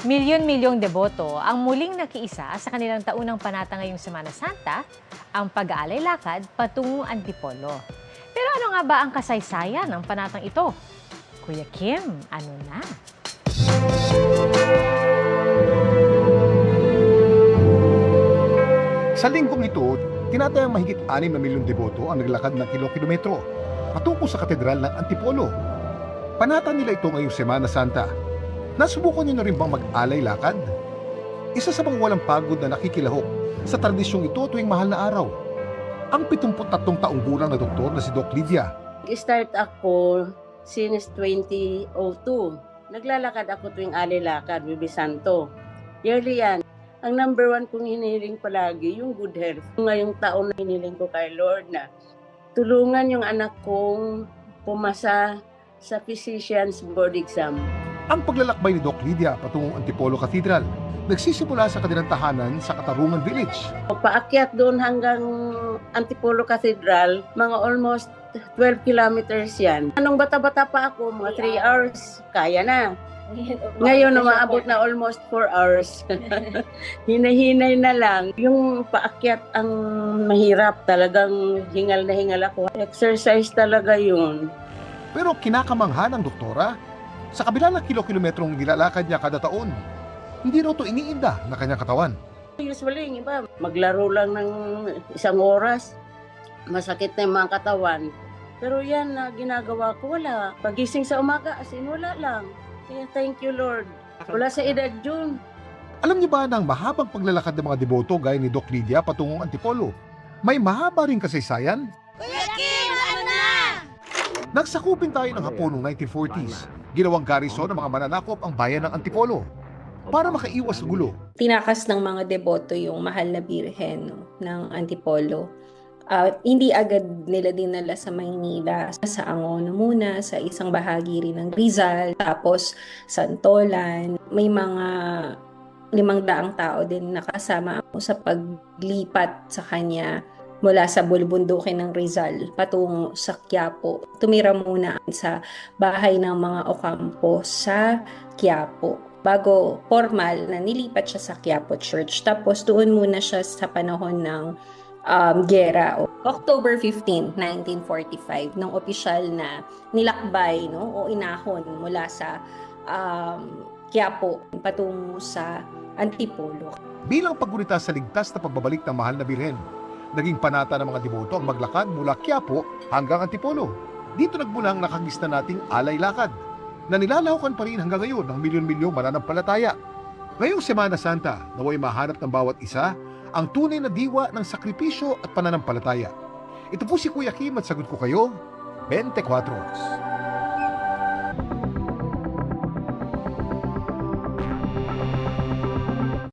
Milyon-milyong deboto ang muling nakiisa sa kanilang taunang panata ngayong Semana Santa, ang pag-aalay lakad patungong Antipolo. Pero ano nga ba ang kasaysayan ng panatang ito? Kuya Kim, ano na? Sa linggong ito, tinatayang mahigit 6 na milyong deboto ang naglakad ng kilo-kilometro patungo sa katedral ng Antipolo. Panata nila ito ngayong Semana Santa. Nasubukan niyo na rin bang mag-alay lakad? Isa sa mga walang pagod na nakikilahok sa tradisyong ito tuwing mahal na araw. Ang 73 taong gulang na doktor na si Doc Lydia. Start ako since 2002. Naglalakad ako tuwing alay lakad, Bibi Santo. Yearly yan. Ang number 1 kong hinihiling palagi, yung good health. Ngayong taon na hinihiling ko kay Lord na tulungan yung anak kong pumasa sa physician's board exam. Ang paglalakbay ni Doc Lydia patungong Antipolo Cathedral nagsisimula sa kanilang tahanan sa Katarungan Village. Paakyat doon hanggang Antipolo Cathedral, mga almost 12 kilometers yan. Anong bata-bata pa ako, mga 3 hours, kaya na. Ngayon, umaabot na almost 4 hours. Hinahinay na lang. Yung paakyat ang mahirap, talagang hingal na hingal ako. Exercise talaga yun. Pero kinakamangha ng doktora, sa kabila ng kilo-kilometrong nilalakad niya kada taon, hindi raw ito iniinda na kanyang katawan. Usually, yung iba, maglaro lang ng 1 oras, masakit na yung mga katawan. Pero yan na ginagawa ko, wala. Pagising sa umaga, as in, wala lang. Kaya thank you, Lord. Wala sa edad June. Alam niyo ba na ang mahabang paglalakad ng mga deboto gaya ni Doc Lydia patungong Antipolo, may mahaba ring kasaysayan? Kuya Kim, ano na? Nagsakupin tayo ng Hapon noong 1940s. Ginawang garrison ng mga mananakop ang bayan ng Antipolo para makaiwas sa gulo. Tinakas ng mga deboto yung mahal na birhen ng Antipolo. Hindi agad nila dinala sa Maynila, sa Angono muna, sa isang bahagi rin ng Rizal, tapos Santolan. May mga 500 tao din nakasama sa paglipat sa kanya mula sa bulubundukin ng Rizal patungo sa Quiapo. Tumira muna sa bahay ng mga Ocampo sa Quiapo bago formal na nilipat siya sa Quiapo Church. Tapos doon muna siya sa panahon ng gera. October 15, 1945, nung opisyal na nilakbay o inahon mula sa Quiapo patungo sa Antipolo. Bilang paggunita sa ligtas na pagbabalik ng mahal na birhen, naging panata ng mga deboto ang maglakad mula Quiapo hanggang Antipolo. Dito nagmula ang nakagista nating alay lakad na nilalahukan pa rin hanggang ngayon ng milyon-milyong mananampalataya. Ngayong Semana Santa, naway mahanap ng bawat isa ang tunay na diwa ng sakripisyo at pananampalataya. Ito po si Kuya Kim at sagot ko kayo, 24 Oras.